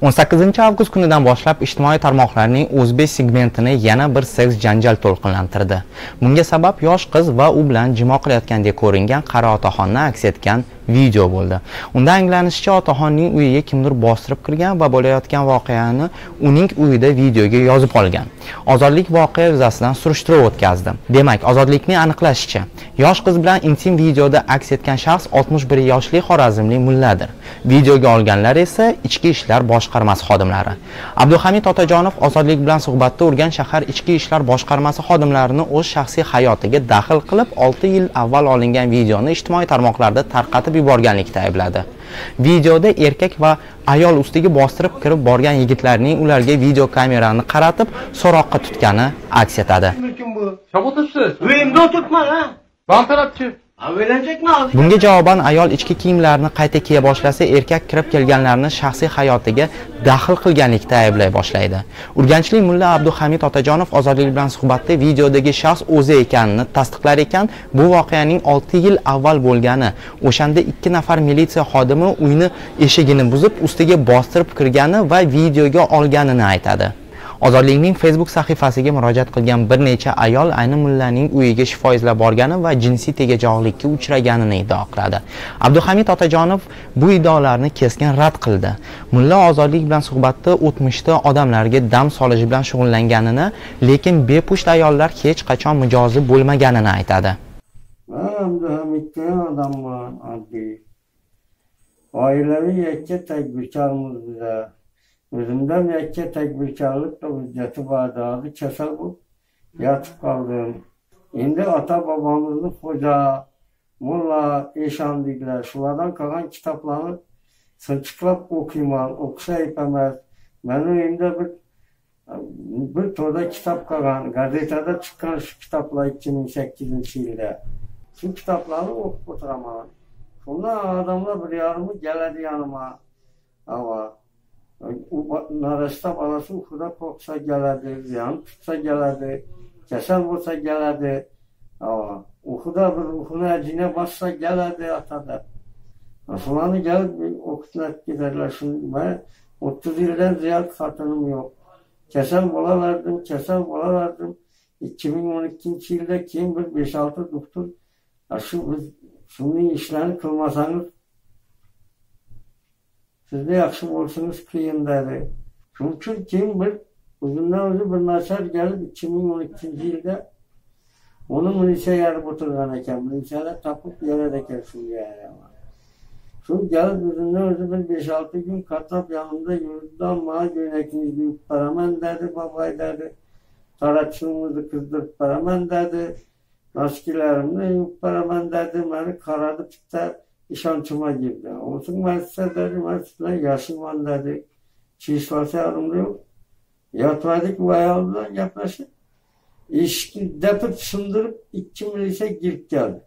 18-avgust kunidan boshlab ijtimoiy tarmoqlarning o'zbek segmentini yana bir seks janjal to'lqinlantirdi. Bunga sabab yosh qiz va u bilan jimo qilayotgandek ko'ringan qari otaxonni aks etgan video bo'ldi. Unda anglanishicha, otaxonning uyiga kimdir bostirib kirgan va bo'layotgan voqeani uning uyida videoga yozib olgan. Ozodlik voqea yuzasidan surishtiruv o'tkazdi. Demak, Ozodlikning aniqlashicha, yosh qiz bilan intim videoda aks etgan shaxs 61 yoshli xorazmlik mulladir. Videoga olganlar esa ichki ishlar boshqarmasi xodimlari. Abduhamid Otajonov Ozodlik bilan suhbatda Urganch shahar ichki ishlar boshqarmasi xodimlarini o'z shaxsiy hayotiga daxl qilib, 6 yil avval olingan videoni ijtimoiy tarmoqlarda tarqatib yuborganlikda aybladi. Videoda erkak va ayol ustiga bostirib kirib borgan yigitlarning ularga video kamerani qaratib, so'roqqa tutgani aks etadi. Uyimda o'tiribman, ha? Bantarabchi. Bunga javoban ayol ichki kiyimlarini qayta kiya boshlasa, erkak kirib kelganlarni shaxsiy hayotiga daxl qilganlikda ayblay boshlaydi. Urganchlik mulla Abduhamid Otajonov Ozodlik bilan suhbatda videodagi shaxs o'zi ekanini tasdiqlar ekan, bu voqeaning 6 yil avval bo'lgani, o'shanda 2 nafar militsiya xodimi uyni eshigini buzib, ustiga bostirib kirgani va videoga olganini aytadi. Ozodlikning Facebook sahifasiga murojaat qilgan bir necha ayol ayni mullaning uyiga shifo izlab borgani va jinsiy tegajog'likka uchraganini iddao qiladi. Abduhamid Otajonov bu iddaolarni keskin rad qildi. Mulla Ozodlik bilan suhbatda o'tmishda odamlarga dam solish bilan shug'ullanganini, lekin bepusht ayollar hech qachon mijozi bo'lmaganini aytadi. Abduhamidga odamman, oddiy. Oilaviy yakka tadbirkormiz bizlar. O'zimdan yakka tadbirkorlik hujjati bordagi kasal bo'lib yotib qoldim. Endi ota-bobomizni xo'ja, mulla, eshonliklar shulardan qolgan kitoblarni sinchiqlab o'qiyman, o'qisa aytaman. Meni uyimda bir to'da kitob qolgan, gazetada chiqqan shu kitoblar 2008-yilda. Shu kitoblarni o'qib o'tiraman. Shunda odamlar bir yarmi keladi yanıma. Ava narasta balası uxuda qo'rqsa keladi, ziyon tutsa keladi, kasal bo'lsa keladi. Uxuda bir uxuni ajina bossa keladi atada. Shularni kelib o'qitib ketadilar. Men 30 yildan ziyod xotinim yo'q. Kasal bolalardim. 2012-yilda keyin bir 5-6 doktor shunday ishlarni qilmasangiz sizde yaxshi bo'lsangiz qiyin dedi. Shuning uchun keyin bir o'zimdan o'zi bir nachar kelib 2012-yilda uni militsiyaga olib o'tirgan ekan. Militsiyada topib berar ekan shunga. Shu kelib o'zimdan o'zi bir 5-6 kun qatlab yanimda yurtdan ma jo'nakingizni yuvib beraman dedi, babay dedi. Taratishimizni qizdirib beraman dedi. Noskilarimni yuvib beraman dedi. Meni qaradi bitta ishonchima girdi. Olsun ben size dedim, ben sizden yaşımdan dedi. Çiğislası yanımda yok. Yatmadık bu ayağımdan yaklaşık. İşki depip sındırıp 2 milise girip geldi.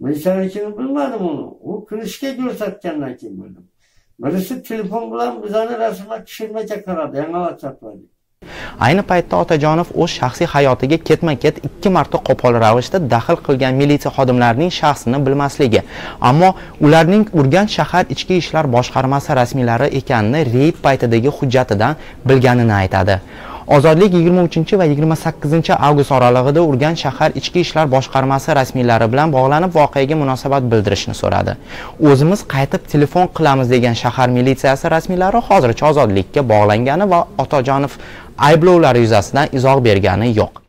Milise'dekini bilmedim onu. O kırışke görsetkenden kim bildim. Birisi telefon bilen bizani resme kişirmeke karadı. Yanala çatmadı. Ayni paytda Otajonov o'z shaxsiy hayotiga ketma-ket 2 marta qo'pol ravishda daxl qilgan militsiya xodimlarining shaxsini bilmasligi, ammo ularning Urganch shahar ichki ishlar boshqarmasi rasmiylari ekanini reyd paytidagi hujjatidan bilganini aytadi. Ozodlik 23 va 28-avgust oralig'ida Urganch shahar ichki ishlar boshqarmasi rasmiylari bilan bog'lanib voqeaga munosabat bildirishni so'radi. O'zimiz qaytib telefon qilamiz degan shahar militsiyasi rasmiylari hozircha Ozodlikka bog'langani va Otajonov ayblovlari yuzasidan izoh bergani yo'q.